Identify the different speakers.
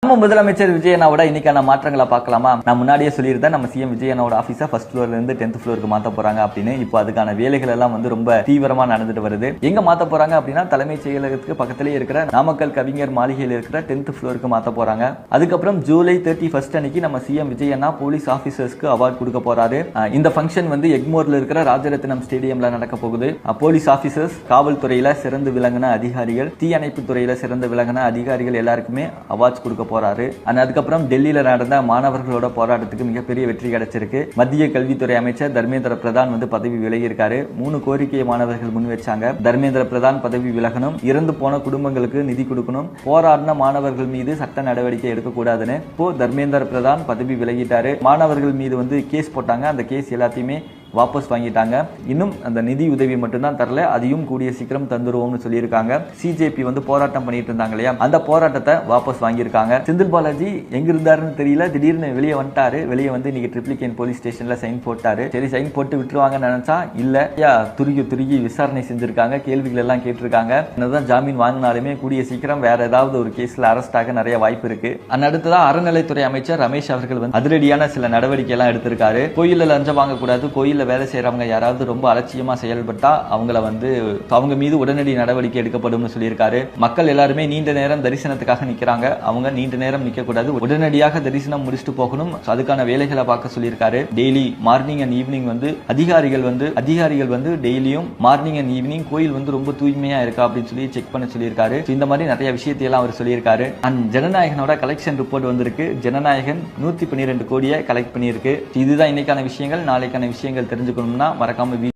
Speaker 1: நம்ம முதலமைச்சர் விஜயண்ணாவோட இன்னைக்கான மாற்றங்களை பார்க்கலாமா? நான் முன்னாடியே சொல்லியிருந்தேன், நம்ம சிஎம் விஜயண்ணாவோட ஆபீஸை ஃபர்ஸ்ட் ஃப்ளோர்ல இருந்து 10th ஃப்ளோருக்கு மாத்த போறாங்க அப்படின்னு. இப்போ அதுக்கான வேலைகள் எல்லாம் வந்து ரொம்ப தீவிரமா நடந்துட்டு வருது. எங்க மாத்த போறாங்க அப்படின்னா, தலைமைச் செயலகத்துக்கு பக்கத்திலேயே இருக்கிற நாமக்கல் கவிஞர் மாளிகையில் இருக்கிற 10th ஃப்ளோருக்கு மாத்த போறாங்க. அதுக்கப்புறம் ஜூலை 31 அன்னைக்கு நம்ம சிஎம் விஜயண்ணா போலீஸ் ஆபீசர்ஸ்க்கு அவார்ட் கொடுக்க போறாரு. இந்த ஃபங்க்ஷன் வந்து எக்மோர்ல இருக்கிற ராஜரத்னம் ஸ்டேடியம்ல நடக்க போகுது. போலீஸ் ஆபீசர்ஸ், காவல்துறையில சிறந்து விளங்கின அதிகாரிகள், தீயணைப்பு துறையில சிறந்து விளங்கின அதிகாரிகள் எல்லாருக்குமே அவார்ட்ஸ் கொடுக்க போறாரு. அதுக்கப்புறம் டெல்லியில நடந்த மாணவர்களோட போராட்டத்துக்கு மிகப்பெரிய வெற்றி கிடைச்சிருக்கு. மத்திய கல்வித்துறை அமைச்சர் தர்மேந்திர பிரதான் வந்து பதவி விலகி இருக்காரு. 3 கோரிக்கையை மாணவர்கள் முன் வச்சாங்க. தர்மேந்திர பிரதான் பதவி விலகணும், இறந்து போன குடும்பங்களுக்கு நிதி கொடுக்கணும், போராடின மாணவர்கள் மீது சட்ட நடவடிக்கை எடுக்கக்கூடாதுன்னு. இப்போ தர்மேந்திர பிரதான் பதவி விலகிட்டாரு. மாணவர்கள் மீது வந்து கேஸ் போட்டாங்க. அந்த கேஸ் எல்லாத்தையுமே வாபஸ் வாங்கிட்டாங்க. இன்னும் அந்த நிதி உதவி மட்டும்தான் தரல, அதையும் கூடிய சீக்கிரம் தந்துருவோம்னு சொல்லியிருக்காங்க. சிஜேபி வந்து போராட்டம் பண்ணிட்டு இருந்தாங்க இல்லையா, அந்த போராட்டத்தை வாபஸ் வாங்கியிருக்காங்க. செந்தில் பாலாஜி எங்க இருந்தாருன்னு தெரியல, திடீர்னு வெளியே வந்துட்டாரு. வெளியே வந்து இன்னைக்கு ட்ரிப்ளிகேன் போலீஸ் ஸ்டேஷன்ல சைன் போட்டாரு. சரி, சைன் போட்டு விட்டுருவாங்கன்னு நினைச்சா இல்ல, துருகி விசாரணை செஞ்சிருக்காங்க, கேள்விகள் எல்லாம் கேட்டிருக்காங்க. என்னதான் ஜாமீன் வாங்கினாலுமே கூடிய சீக்கிரம் வேற ஏதாவது ஒரு கேஸ்ல அரெஸ்ட் ஆக நிறைய வாய்ப்பு இருக்கு. அடுத்ததான் அறநிலைத்துறை அமைச்சர் ரமேஷ் அவர்கள் வந்து அதிரடியான சில நடவடிக்கை எல்லாம் எடுத்திருக்காரு. கோயில்ல லஞ்சம் வாங்கக்கூடாது, கோயில்ல வேலை செய்யறவங்க யாராவது ரொம்ப அலட்சியமா செயல்பட்டா அவங்கள வந்து அவங்க மீது உடனடி நடவடிக்கை எடுக்கப்படும் சொல்லியிருக்காரு. மக்கள் எல்லாருமே நீண்ட நேரம் தரிசனத்துக்காக நிக்கிறாங்க, அவங்க நீண்ட நேரம் நிக்க கூடாது, உடனடியாக தரிசனம் முடிச்சுட்டு போகணும். அதுக்கான வேலைகளை பார்க்க சொல்லியிருக்காரு. டெய்லி மார்னிங் அண்ட் ஈவினிங் வந்து அதிகாரிகள் வந்து டெய்லியும் மார்னிங் அண்ட் ஈவினிங் கோயில் வந்து ரொம்ப தூய்மையா இருக்கா அப்படின்னு சொல்லி செக் பண்ண சொல்லியிருக்காரு. இந்த மாதிரி நிறைய விஷயத்தை எல்லாம் அவர் சொல்லியிருக்காரு. அண்ட் ஜனநாயகனோட கலெக்ஷன் ரிப்போர்ட் வந்திருக்கு. ஜனநாயகன் 112 கோடியை கலெக்ட் பண்ணியிருக்கு. இதுதான் இன்னைக்கான விஷயங்கள். நாளைக்கான விஷயங்கள் தெரிஞ்சுக்கணும்னா மறக்காம